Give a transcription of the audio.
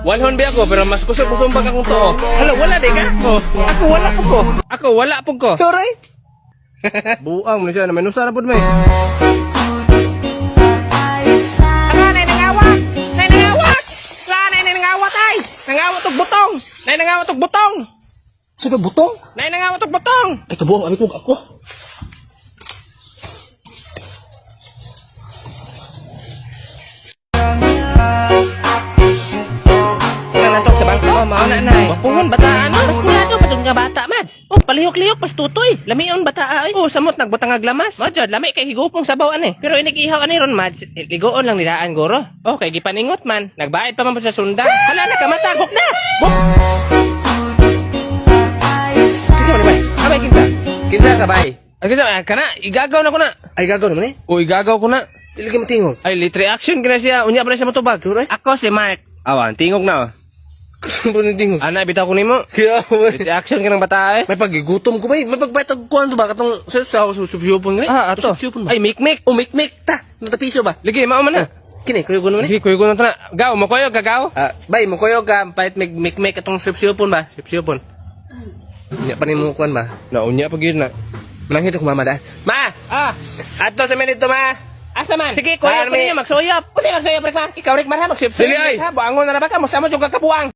Walhon ba ako, pero mas kusog-kusog pag akong to. Hala, wala di ka? Oh. Ako wala po ko. Ako wala po ko. Sorry. Buang mo siya, naman usara po may. Ala, nay nangawat! Nay nangawat! La, nay nangawat ay! Nangawat og butong! Nay nangawat og butong! Sige, butong? Nay nangawat og butong! Ay, kabuang, ano ko ako? Nanantok sa bangko, mauna na eh. Wapungon, bataan. Mas kulado, patong nga bata, Mads. Oh, palihok-lihok, pas tutoy. Lamion, bataa ay. Oh, samot, nagbutang aglamas. Mads, lami kay higupong sabawan eh. Pero inigihaw ani ron, Mads. Ligoon lang nilaan, goro. Oh, kay gipaningot man. Nagbayad pa man po sa sundan. Hala na, kamatagok na. Buk! Kasi mo ni bay? Abay, kinsa? Kinsa ka, bay? Ay, kinsa, kana, igagaw na ko na. Ay, igagaw naman eh? Oh, igagaw ko na. Ilagay mo tingog. Ay, late reaction gina siya. Unya pa na siya matubag. Ako si Mark. Awan, tingog na. Ano tingog? Ana, bitaw ko nimo. Kaya, late reaction ka ng bata eh. May pagigutom ko ba eh. May pagbaytag ko ano ba? Katong sa susupyupon nga eh. Ah, ato. Ay, mikmik. Oh, mikmik. Ta, natapiso ba? Lagi, mao man na. Kini, kuyo ko naman eh. Sige, kuyo ko na. Gaw, makuyog ka, gaw. Bay, makuyog ka. Pahit mikmik atong susupyupon ba? Susupyupon. Unya pa ni mo kuan ba? Unya pa gyud na. Manangit ako mama da. Ma! Ato sa minute ma! Asa man? Sige, kuya ko niya, magsuyop. Kasi magsuyop, Rikmar. Ikaw, Rikmar, ha? Magsuyop-suyop. Sige, ay. Buangon na na ba ka? Masama yung kakabuang.